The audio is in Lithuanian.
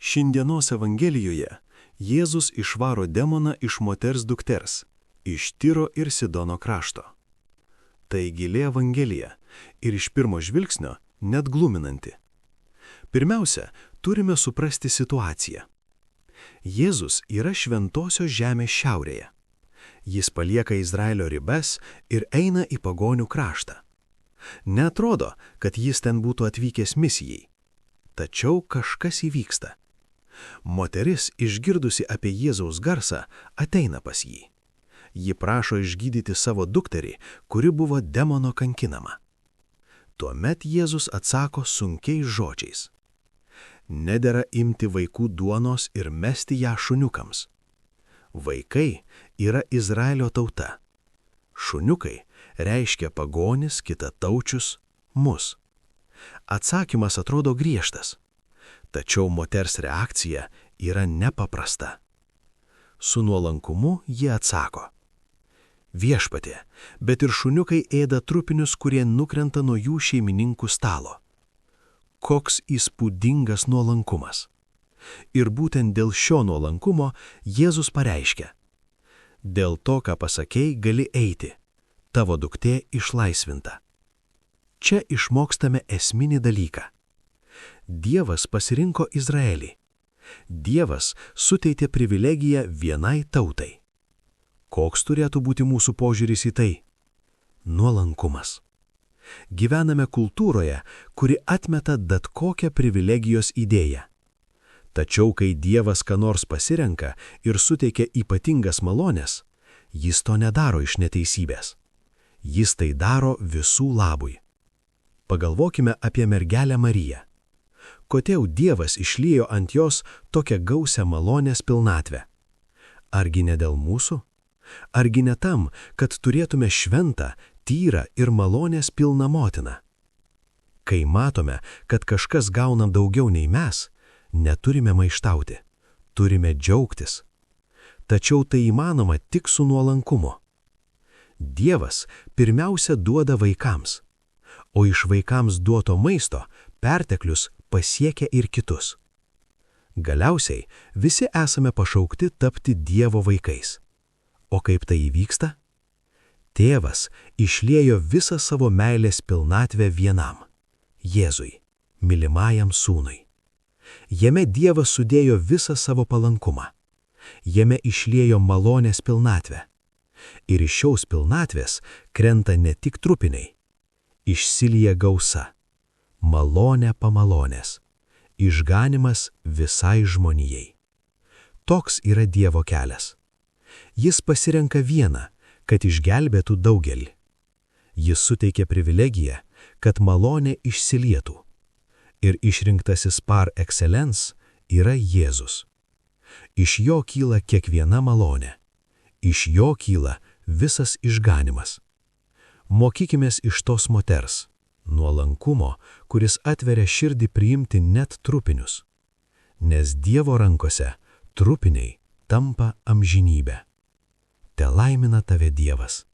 Šiandienos Evangelijoje Jėzus išvaro demoną iš moters dukters, iš Tiro ir Sidono krašto. Tai gili Evangelija ir iš pirmo žvilgsnio net gluminanti. Pirmiausia, turime suprasti situaciją. Jėzus yra šventosios žemės šiaurėje. Jis palieka Izraelio ribas ir eina į pagonių kraštą. Neatrodo, kad jis ten būtų atvykęs misijai. Tačiau kažkas įvyksta. Moteris, išgirdusi apie Jėzaus garsą, ateina pas jį. Ji prašo išgydyti savo dukterį, kuri buvo demono kankinama. Tuomet Jėzus atsako sunkiais žodžiais. Nedera imti vaikų duonos ir mesti ją šuniukams. Vaikai yra Izraelio tauta. Šuniukai reiškia pagonis, kitataučius, mus. Atsakymas atrodo griežtas, tačiau moters reakcija yra nepaprasta. Su nuolankumu jie atsako: Viešpatie, bet ir šuniukai ėda trupinius, kurie nukrenta nuo jų šeimininkų stalo. Koks įspūdingas nuolankumas. Ir būtent dėl šio nuolankumo Jėzus pareiškia: Dėl to, ką pasakei, gali eiti. Tavo duktė išlaisvinta. Čia išmokstame esminį dalyką. Dievas pasirinko Izraelį. Dievas suteikė privilegiją vienai tautai. Koks turėtų būti mūsų požiūris į tai? Nuolankumas. Gyvename kultūroje, kuri atmeta bet kokią privilegijos idėją. Tačiau, kai Dievas ką nors pasirenka ir suteikia ypatingas malonės, jis to nedaro iš neteisybės. Jis tai daro visų labui. Pagalvokime apie mergelę Mariją. Kodėl Dievas išliejo ant jos tokią gausią malonės pilnatvę? Argi ne dėl mūsų? Argi ne tam, kad turėtume šventą, tyrą ir malonės pilną motiną? Kai matome, kad kažkas gauna daugiau nei mes, neturime maištauti, turime džiaugtis. Tačiau tai įmanoma tik su nuolankumu. Dievas pirmiausia duoda vaikams, o iš vaikams duoto maisto perteklius pasiekia ir kitus. Galiausiai visi esame pašaukti tapti Dievo vaikais. O kaip tai įvyksta? Tėvas išliejo visą savo meilės pilnatvę vienam, Jėzui, mylimajam sūnui. Jame Dievas sudėjo visą savo palankumą. Jame išliejo malonės pilnatvę. Ir iš šios pilnatvės krenta ne tik trupiniai. Išsilieja gausa. Malonė pamalonės. Išganimas visai žmonijai. Toks yra Dievo kelias. Jis pasirenka vieną, kad išgelbėtų daugelį. Jis suteikė privilegiją, kad malonė išsilietų. Ir išrinktasis par excellence yra Jėzus. Iš jo kyla kiekviena malonė. Iš jo kyla visas išganimas. Mokykimės iš tos moters, nuolankumo, kuris atveria širdį priimti net trupinius. Nes Dievo rankose trupiniai tampa amžinybė. Te laimina tave Dievas.